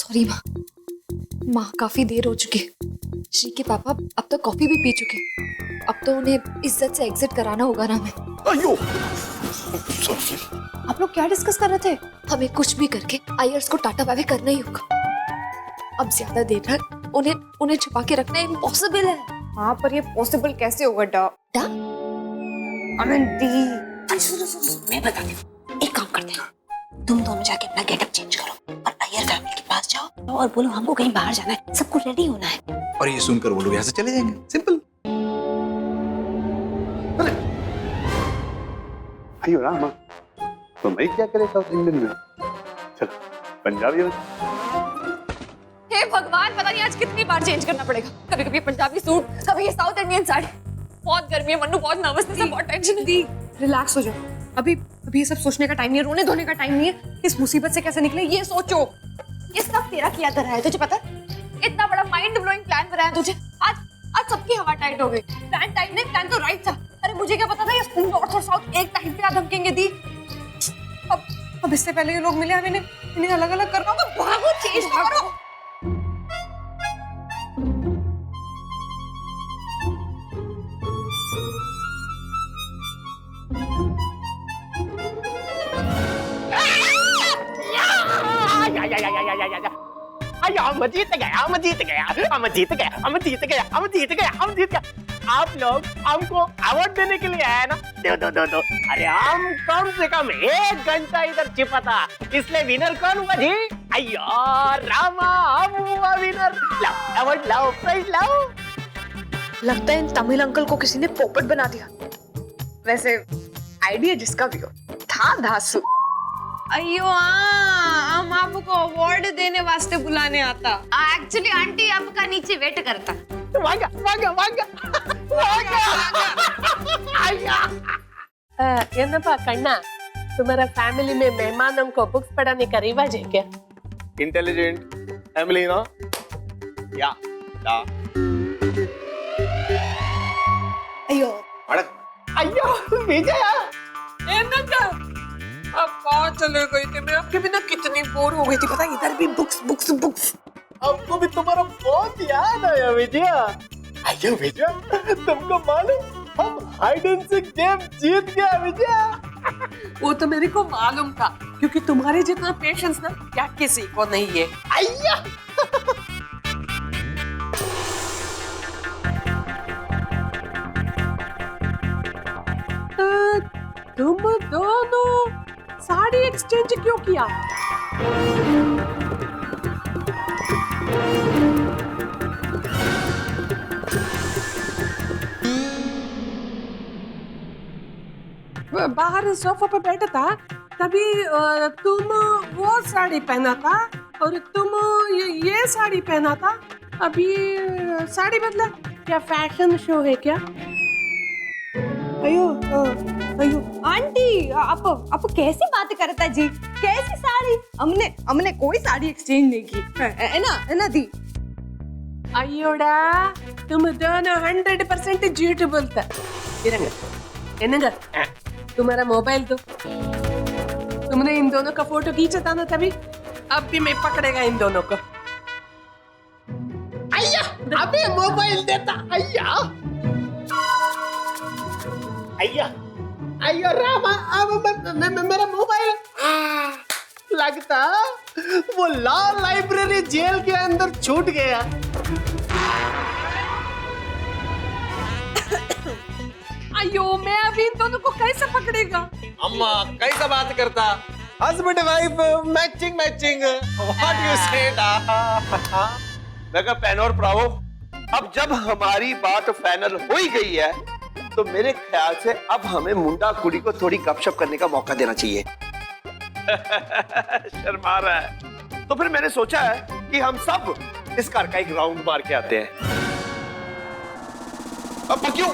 Sorry माँ। माँ काफी देर हो चुकी है। श्री के पापा अब तक कॉफी भी पी चुके। अब तो उन्हें इज्जत से एग्जिट कराना होगा ना। मैं अयो आप लोग क्या डिस्कस कर रहे थे? हमें कुछ भी करके आयर्स को टाटा बाय बाय करना ही होगा। अब ज्यादा देर तक उन्हें छुपा के रखना इम्पॉसिबल है। हाँ पर ये पॉसिबल कैसे होगा? डा? सुनो, मैं बताती हूँ। एक काम करते हैं, तुम दोनों जाके अपना गेटअप चेंज करो और अय्यर फैमिली के पास जाओ और बोलो हमको कहीं बाहर जाना है, सबको रेडी होना है। और ये सुनकर वो लोग यहाँ से चले जाएंगे। सिंपल। अयो रामा, तो मैं क्या करे साउथ इंडियन में? चल पंजाबी में। हे भगवान, पता नहीं आज कितनी बार चेंज करना पड़ेगा। कभी कभी पंजाबी सूट, कभी ये साउथ इंडियन साड़ी। बहुत गर्मी है मन्नू, बहुत नर्वसनेस है, बहुत टेंशन है। दी रिलैक्स हो जाओ। अभी ये सब सोचने का टाइम नहीं है, रोने धोने का टाइम नहीं है। इस मुसीबत से कैसे निकले ये सोचो। ये सब तेरा किया धरा है, तुझे पता है? इतना बड़ा माइंड ब्लोइंग प्लान बनाया तुझे। आज सबकी हवा टाइट हो गई। प्लान टाइट नहीं, प्लान तो राइट था। अरे मुझे क्या पता था ये नॉर्थ और साउथ एक टाइम पे धमकेंगे। दी अब इससे पहले ये लोग मिले, हमें इन्हें अलग अलग करना होगा। भागो, चेंज करो। हम जीत गया। आप लोग हमको अवार्ड देने के लिए आए ना? दो। अरे हम कम से कम 1 घंटा इधर छिपा था, इसलिए विनर कौन हुआ जी? अयो रामा, हम हुआ विनर। लाओ अवार्ड, लाओ प्राइज लाओ। लगता है इन तमिल अंकल को किसी ने पोपट बना दिया। वैसे आइडिया जिसका भी हो था धासु। अयो हम आपको अवार्ड देने वास्ते बुलाने आता। एक्चुअली आंटी आपका नीचे वेट करता। वागा। ಏನಪ್ಪಾ ಕಣ್ಣ, तुम्हारा फैमिली में मेहमानों को बुक्स पढ़ाने का रिवाज है क्या? इंटेलिजेंट फैमिली ना? या अयो विजय, अब कहाँ चले गई थी? मैं आपके बिना कितनी बोर हो गई थी पता है? इधर भी बुक्स। हमको भी तुम्हारा बहुत याद आया विजय। अयो विजय, तुमको मालूम हम हाइड एंड सीक गेम जीत गया विजय। वो तो मेरे को मालूम था, क्योंकि तुम्हारे जितना पेशेंस ना क्या किसी को नहीं है। अय्या तुम दोनों साड़ी एक्सचेंज क्यों किया? बाहर सोफा पे बैठा था, तभी तुम वो साड़ी पहना था और तुम ये साड़ी पहना था। अभी साड़ी बदला? क्या फैशन शो है क्या? अयो आंटी, आप कैसी बात करता जी? कैसी साड़ी? हमने कोई साड़ी एक्सचेंज नहीं की है ना दी? अयोड़ा, तुम दोनों 100% झूठ बोलता। इरंगा, तुम्हारा मोबाइल दो। तुमने इन दोनों का फोटो खींचा था ना तभी? अब भी मैं पकड़ेगा इन दोनों को। अय्या अबे मोबाइल देता। अय्या रामा, अब मेरा मोबाइल। लगता वो लॉ लाइब्रेरी जेल के अंदर छूट गया। अयो, मैं अभी इन दोनों को कैसे पकड़ेगा? अम्मा कैसा बात करता? Husband wife matching. What you said? देखो पेन और प्रावो, अब जब हमारी बात फाइनल हो ही गई है तो मेरे ख्याल से अब हमें मुंडा कुड़ी को थोड़ी गपशप करने का मौका देना चाहिए। शर्मा रहा है, तो फिर मैंने सोचा है कि हम सब इस कार का एक राउंड मार के आते हैं। अब क्यों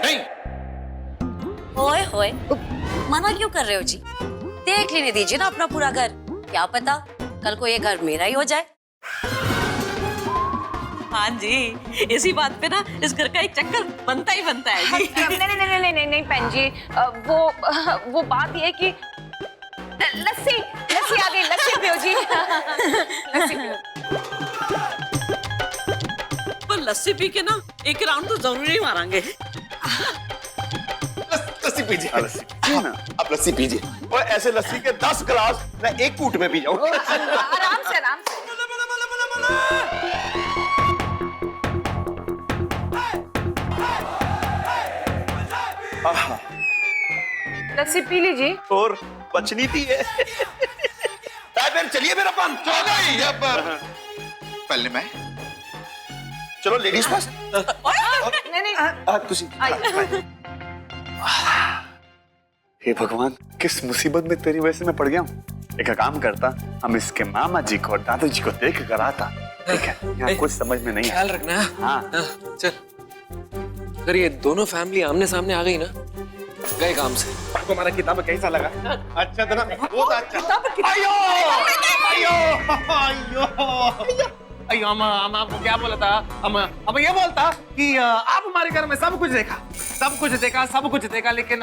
नहीं? ओए मना क्यों कर रहे हो जी? देख लेने दीजिए ना अपना पूरा घर। क्या पता कल को ये घर मेरा ही हो जाए। हाँ जी, इसी बात पे ना इस घर का एक चक्कर बनता ही बनता है जी। नहीं बहन जी, वो बात ये कि लस्सी लस्सी आ गई, लस्सी पियो जी। लस्सी पियो। पर लस्सी पी के ना एक राउंड तो जरूर ही मारेंगे। लस्सी पीजिए। ना आप लस्सी पीजिए। और ऐसे लस्सी के 10 गिलास मैं एक कूट में पी जाऊं। आराम से आराम से। लस्सी पी लीजिए। और बचनी थी है। फिर चलिए मेरा पान। नहीं, अब पहले मैं। चलो लेडीज फर्स्ट। नहीं नहीं तुसी हे भगवान, किस मुसीबत में तेरी वजह से मैं पड़ गया हूँ। एक काम करता, हम इसके मामा जी को और दादाजी को देख कर आता। ठीक है, यहाँ कुछ समझ में नहीं ख्याल रखना। हाँ चल, अगर ये दोनों फैमिली आमने सामने आ गई ना, गए काम से। आपको हमारा किताब कैसा लगा? अच्छा था ना? बहुत अच्छा। अयो अयो अयो अयो हम आपको क्या बोला था? हम ये बोलता कि आप हमारे घर में सब कुछ देखा, लेकिन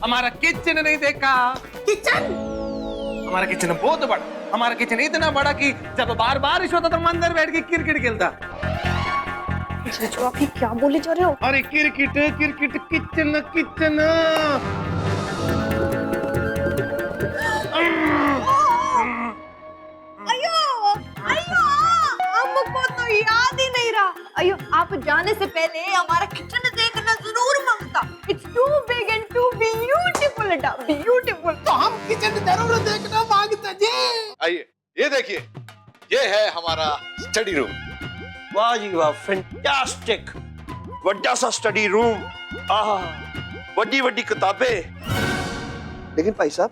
हमारा किचन नहीं देखा। किचन? हमारा किचन बहुत बड़ा, हमारा किचन इतना बड़ा कि जब बार बारिश होता तो हम अंदर बैठ के क्रिकेट खेलता। जो आप क्या बोले जा रहे हो? अरे क्रिकेट क्रिकेट किचन किचन। अयो अयो, हमको तो याद ही नहीं रहा। अयो, आप जाने से पहले हमारा किचन देखना जरूर मांगता। It's too big and too beautiful, beautiful. तो हम किचन जरूर देखना मांगते जी। आइए, ये देखिए, ये है हमारा स्टडी रूम। वाह जी वाह, फैंटास्टिक। बड़ा सा स्टडी रूम। बड़ी बड़ी किताबें। लेकिन भाई साहब,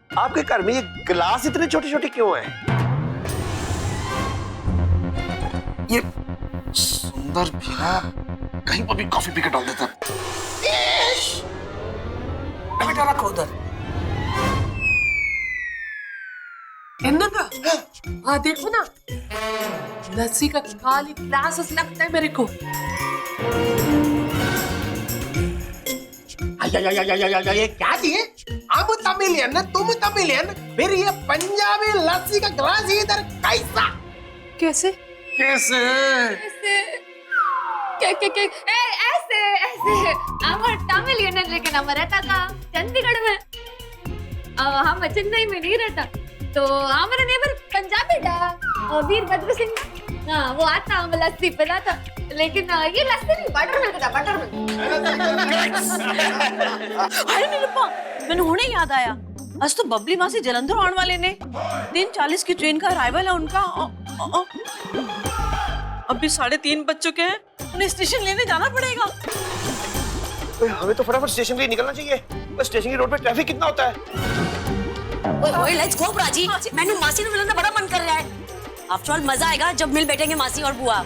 आपके घर में ये गिलास इतने छोटे छोटे क्यों हैं? ये सुंदर भी ना कहीं पर भी कॉफी पी के डाल देता। बेटा रखो उधर। हाँ देखो ना, लस्सी का खाली ग्लास लगता है मेरे को। ये क्या दिए? हम तमिलियन, तुम तमिलियन, फिर ये पंजाबी लस्सी का गिलास इधर कैसा? कैसे? कैसे? ऐसे हम तमिल यूनियन, लेकिन हम रहता था चंडीगढ़ में। हम चेन्नई में नहीं रहता, तो हमारे नेबर पंजाबी था, वीरभद्र सिंह। हाँ, वो आता, हम लस्सी पिलाता। लेकिन ये लस्सी नहीं, बटर मिल्क था, बटर मिल्क। अरे निरुपा, मैंने हुणे याद आया, आज तो बबली मासी जलंधर आने वाले ने। 3:40 की ट्रेन का अराइवल है उनका। अभी 3:30 बज चुके हैं, उन्हें स्टेशन लेने जाना पड़ेगा। हमें तो फटाफट स्टेशन के लिए निकलना चाहिए। बस स्टेशन की रोड पे ट्रैफिक कितना होता है? ओए लेट्स गो प्राची, मैंने मासी ने मिलने बड़ा मन कर रहा है। आफ्टर ऑल मजा आएगा जब मिल बैठेंगे मासी और बुआ।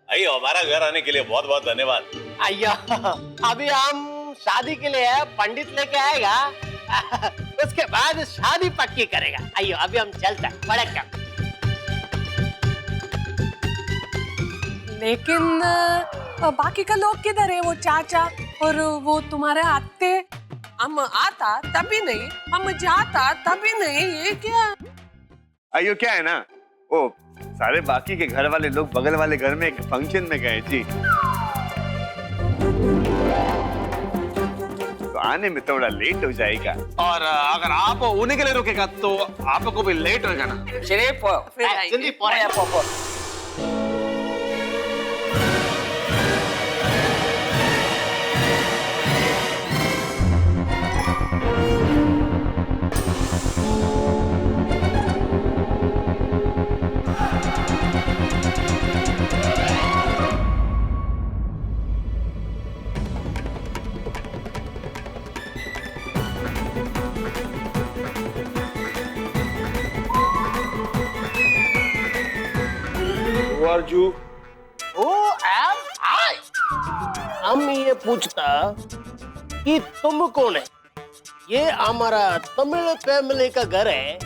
अयो, हमारा घर आने के लिए बहुत बहुत धन्यवाद। अय्या, अभी हम शादी के लिए पंडित लेके आएगा। उसके बाद शादी पक्की करेगा। अयो, अभी हम चलते हैं, बड़ा काम। लेकिन बाकी का लोग किधर है? वो चाचा और वो तुम्हारे आते? हम आता तभी नहीं, हम जाता तभी नहीं, ये क्या? अयो क्या है ना, वो सारे बाकी के घर वाले लोग बगल वाले घर में एक फंक्शन में गए जी, तो आने में थोड़ा लेट हो जाएगा। और अगर आप उन्हीं के लिए रुकेगा तो आपको भी लेट होगा ना। शरीफ जल्दी पोरे पोपो। अर्जू, हम ये पूछता कि तुम कौन है? ये हमारा तमिल फैमिली का घर है,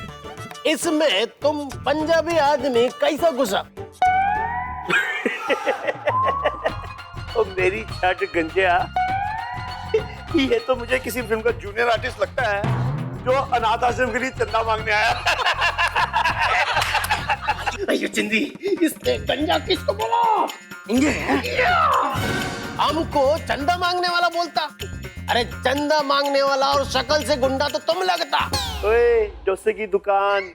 इसमें तुम पंजाबी आदमी कैसा घुसा? ओ मेरी छाट गंजिया, ये तो मुझे किसी फिल्म का जूनियर आर्टिस्ट लगता है जो अनाथ आश्रम के लिए चंदा मांगने आया। अयो चिंदी, इसने गंजा किसको बोला? हमको चंदा मांगने वाला बोलता। अरे चंदा मांगने वाला और शक्ल से गुंडा तो तुम लगता। ओए डोसे की दुकान,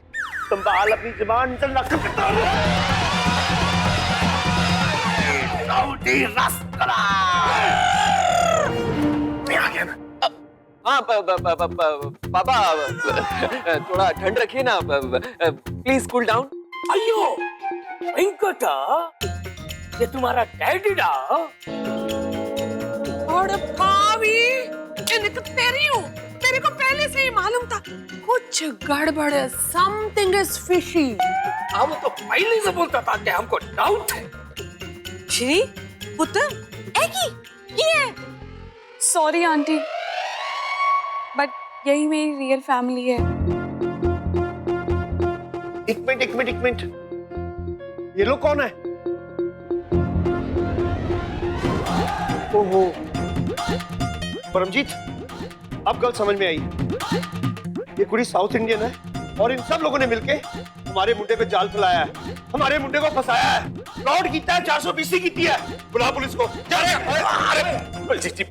संभाल अपनी जुबान। चल हाँ पापा थोड़ा ठंड रखिए ना, प्लीज कूल डाउन। अयो वेंकटा, ये तुम्हारा डैडी डा? और भाभी इनका तेरी हूँ, तेरे को पहले से ही मालूम था कुछ गड़बड़ है, समथिंग इज फिशी। हम तो पहले से बोलता था कि हमको डाउट है। श्री पुत्र ये सॉरी आंटी, बट यही मेरी रियल फैमिली है। एक मिनट, ये लोग कौन है? ओहो, परमजीत, अब गलत समझ में आई। ये कुड़ी साउथ इंडियन है और इन सब लोगों ने मिलके हमारे मुंडे पे जाल फैलाया है, हमारे मुंडे को फंसाया है, फ्रॉड कीता है, 420 की है। बुला पुलिस को। जी,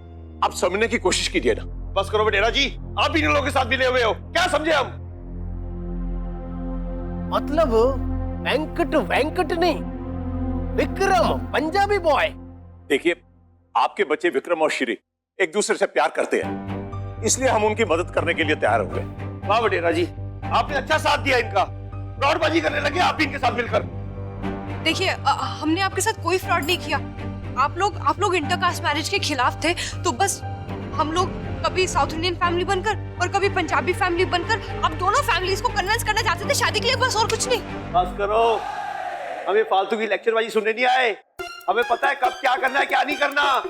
आप समझने की कोशिश कीजिए ना। बस करो बेटेरा जी, आप भी इन लोगों के साथ मिले हुए हो, क्या समझे हम? मतलब वेंकट नहीं, विक्रम, पंजाबी बॉय। देखिए, आपके बच्चे विक्रम और श्री एक दूसरे से प्यार करते हैं, इसलिए हम उनकी मदद करने के लिए तैयार हो गए। वाह बेटेरा जी, आपने अच्छा साथ दिया इनका। फ्रॉडबाजी करने लगे आप भी इनके साथ मिलकर। देखिए हमने आपके साथ कोई फ्रॉड नहीं किया। आप लोग इंटरकास्ट मैरिज के खिलाफ थे, तो बस हम लोग कभी साउथ इंडियन फैमिली बनकर और कभी पंजाबी फैमिली बनकर आप दोनों फैमिलीज को कन्विंस करना चाहते थे शादी के लिए, बस और कुछ नहीं। बस करो, हमें फालतू की लेक्चरबाजी सुनने नहीं आए। हमें पता है कब क्या करना है, क्या नहीं करना।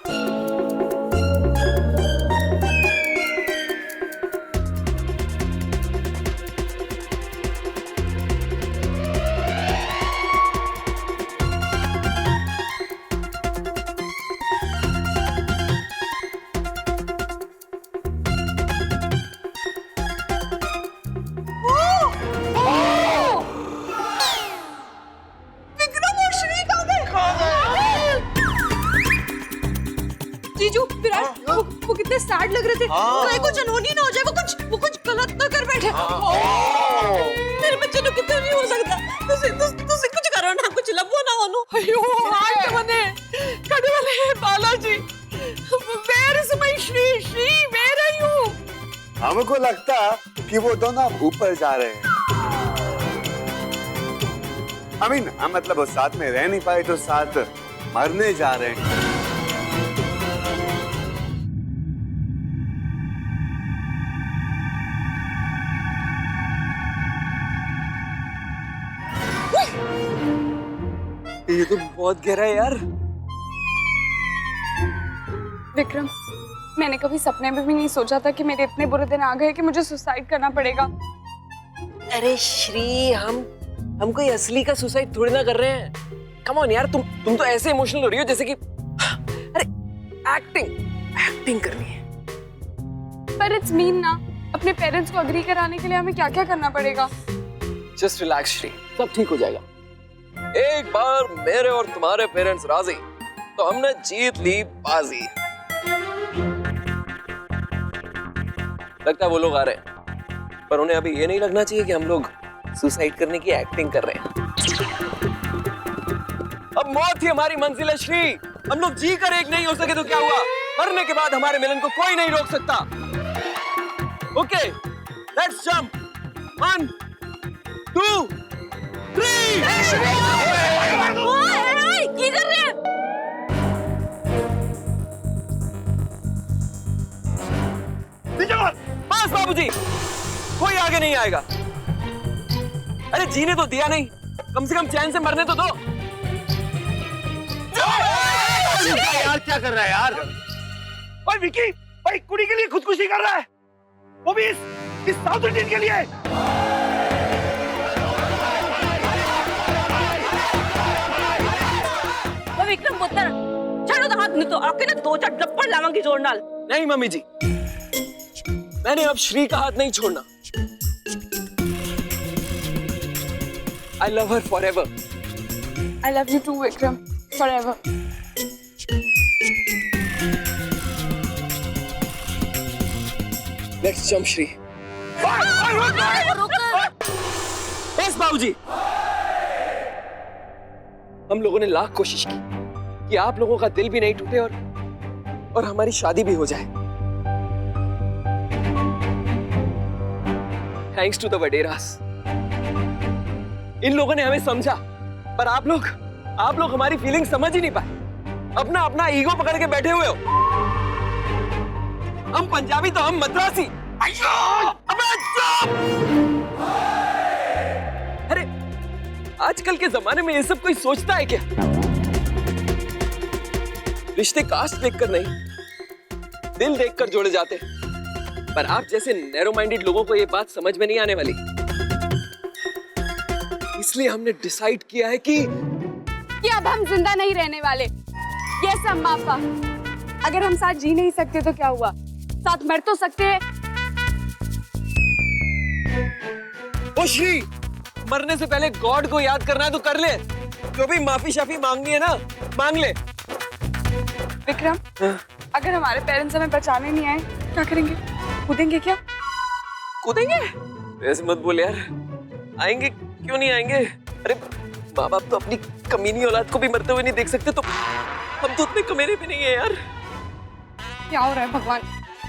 जीजू, विराट, वो कितने सैड लग रहे थे। कहीं कुछ अनहोनी ना हो जाए, वो कुछ गलत ना कर बैठे। मेरे बच्चे को कितना नहीं हो सकता। तुझे कुछ करो ना, कुछ लबो ना होनो। अयो आंट मने कड़े वाले Balaji, where is my Shri, where are you? हमको लगता कि वो दोनों ऊपर जा रहे हैं। हम मतलब वो साथ में रह नहीं पाए तो साथ मरने जा रहे हैं। ये तो बहुत गहरा है यार। विक्रम, मैंने कभी सपने में भी नहीं सोचा था कि मेरे इतने बुरे दिन आ गए कि मुझे सुसाइड करना पड़ेगा। अरे श्री, हम कोई असली का सुसाइड थोड़ी ना कर रहे हैं। कम ऑन यार, तुम तो ऐसे इमोशनल हो रही हो जैसे कि अरे एक्टिंग करनी है। पर इट्स मीन ना, अपने पेरेंट्स को अग्री कराने के लिए हमें क्या क्या करना पड़ेगा? जस्ट रिलैक्स श्री, सब ठीक हो जाएगा। एक बार मेरे और तुम्हारे पेरेंट्स राजी तो हमने जीत ली बाजी। लगता है वो लोग आ रहे हैं, पर उन्हें अभी ये नहीं लगना चाहिए कि हम लोग सुसाइड करने की एक्टिंग कर रहे हैं। अब मौत ही हमारी मंजिल है श्री। हम लोग जी कर एक नहीं हो सके तो क्या हुआ, मरने के बाद हमारे मिलन को कोई नहीं रोक सकता। Okay, let's jump. 1 2 3। की कर रहे हैं? बस बाबूजी, कोई आगे नहीं आएगा। अरे जीने तो दिया नहीं, कम से कम चैन से मरने तो दो। यार क्या कर रहा है यार? ओए विकी, भाई कुड़ी के लिए खुदकुशी कर रहा है, वो भी इस साउथ इंडियन के लिए। विक्रम पुत्र, चलो तो हाथ नहीं तो आके ना 2-4 लप्पड़ लावांगी जोर नाल। नहीं मम्मी जी, मैंने अब श्री का हाथ नहीं छोड़ना। I love her forever. I love you too, Vikram. Forever. Let's jump, Shri. बस बाबूजी। हम लोगों ने लाख कोशिश की कि आप लोगों का दिल भी नहीं टूटे और हमारी शादी भी हो जाए। Thanks to the Vaderas. इन लोगों ने हमें समझा, पर आप लोग हमारी फीलिंग समझ ही नहीं पाए। अपना अपना ईगो पकड़ के बैठे हुए हो। हम पंजाबी तो हम मद्रासी। अरे आजकल के जमाने में ये सब कोई सोचता है क्या? रिश्ते कास्ट देखकर नहीं, दिल देखकर जोड़े जाते हैं। पर आप जैसे नैरो माइंडेड लोगों को ये बात समझ में नहीं आने वाली। इसलिए हमने डिसाइड किया है कि अब हम जिंदा नहीं रहने वाले। यस अम्मा पापा, अगर हम साथ जी नहीं सकते तो क्या हुआ, साथ मर तो सकते हैं। ओ श्री, मरने से पहले गॉड को याद करना है तो कर ले। जो भी माफी शाफी मांगनी है ना, मांग ले। विक्रम, अगर हमारे पेरेंट्स हमें बचाने नहीं आए क्या करेंगे? कूदेंगे क्या? कूदेंगे? ऐसे मत बोल यार। आएंगे, क्यों नहीं आएंगे? अरे माँ बाप तो अपनी कमीनी औलाद को भी मरते हुए नहीं देख सकते, तो हम तो उतने कमीने भी नहीं है यार। क्या हो रहा है भगवान?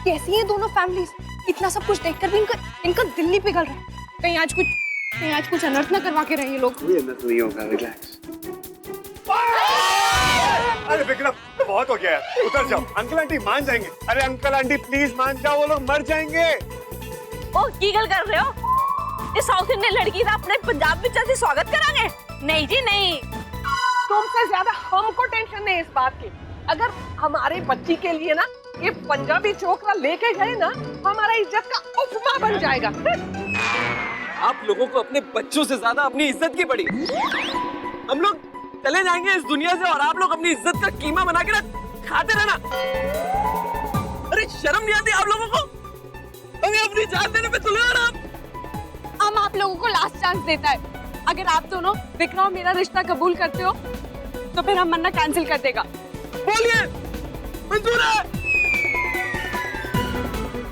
कैसी है दोनों फैमिलीज? इतना सब कुछ देखकर भी इनका दिल नहीं पिघल रहा। कहीं आज कुछ अनर्थ ना करवा के रहे ये लोग। कोई अनर्थ नहीं होगा, रिलैक्स। अरे विक्रम, बहुत हो गया यार, उतर जाओ। अंकल आंटी मान जाएंगे। अरे अंकल आंटी प्लीज मान जाओ, वो लोग मर जाएंगे। ओ की गल कर रहे हो? ये साउथ इंडियन लड़की का अपने पंजाब में जैसे स्वागत करांगे? नहीं जी नहीं। तुमसे ज्यादा हमको टेंशन नहीं इस बात की। अगर हमारे बच्ची के लिए ना ये पंजाबी छोकरा लेके गए ना, हमारा इज्जत का उपमा बन जाएगा। आप लोगों को अपने बच्चों से ज्यादा अपनी इज्जत की पड़ी। हम लोग चले जाएंगे इस दुनिया से और आप लोग अपनी इज्जत का कीमा बना के खाते रहना। अरे शर्म नहीं आती आप लोगों को? हमें अपनी जान देने पे तुले हो। हम आप लोगों को लास्ट चांस देता है। अगर आप दोनों विक्रम मेरा रिश्ता कबूल करते हो तो फिर हम मन्ना कैंसिल कर देगा। बोलिए, मंजूर है?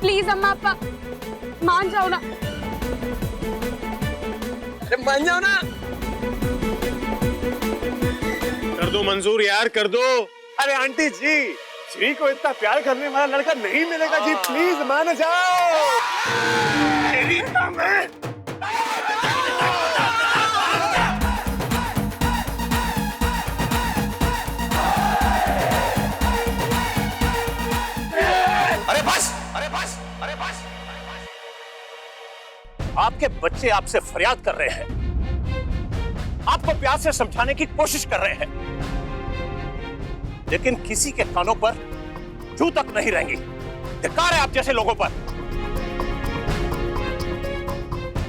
प्लीज अम्मा पापा मान जाओ ना। अरे मान जाओ ना। कर दो मंजूर यार, कर दो। अरे आंटी जी, श्री को इतना प्यार करने वाला लड़का नहीं मिलेगा जी, प्लीज मान जाओ। आपके बच्चे आपसे फरियाद कर रहे हैं, आपको प्यार से समझाने की कोशिश कर रहे हैं, लेकिन किसी के कानों पर जू तक नहीं रहेंगी। धिक्कार है आप जैसे लोगों पर।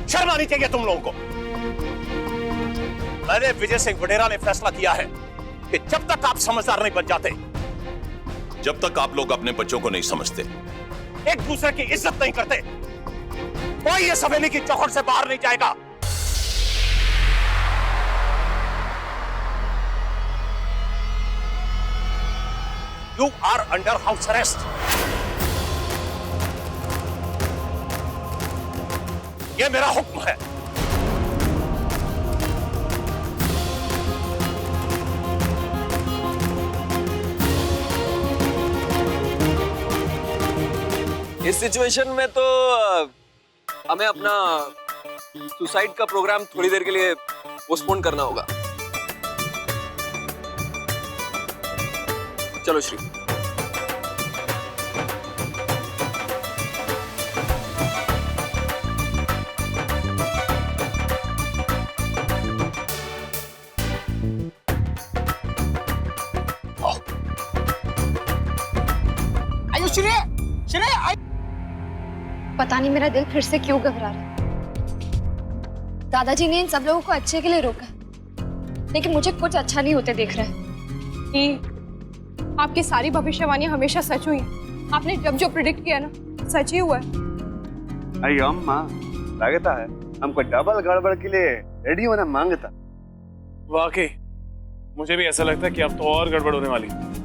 शर्म आनी चाहिए तुम लोगों को। मैंने विजय सिंह वडेरा ने फैसला किया है कि जब तक आप समझदार नहीं बन जाते, जब तक आप लोग अपने बच्चों को नहीं समझते, एक दूसरे की इज्जत नहीं करते, कोई ये हवेली की चौखट से बाहर नहीं जाएगा। You are under house arrest. ये मेरा हुक्म है। इस सिचुएशन में तो हमें अपना सुसाइड का प्रोग्राम थोड़ी देर के लिए पोस्टपोन करना होगा। चलो श्री। आयो श्री, पता नहीं मेरा दिल फिर से क्यों घबरा रहा है। दादाजी ने इन सब लोगों को अच्छे के लिए रोका, लेकिन मुझे कुछ अच्छा नहीं होते देख रहा है। कि आपकी सारी भविष्यवाणी हमेशा सच हुई। आपने जब जो प्रिडिक्ट किया ना, सच ही हुआ है। अयो अम्मा लगता है हमको डबल गड़बड़ के लिए रेडी होना मांगता। वाकई मुझे भी ऐसा लगता है कि अब तो और गड़बड़ होने वाली है।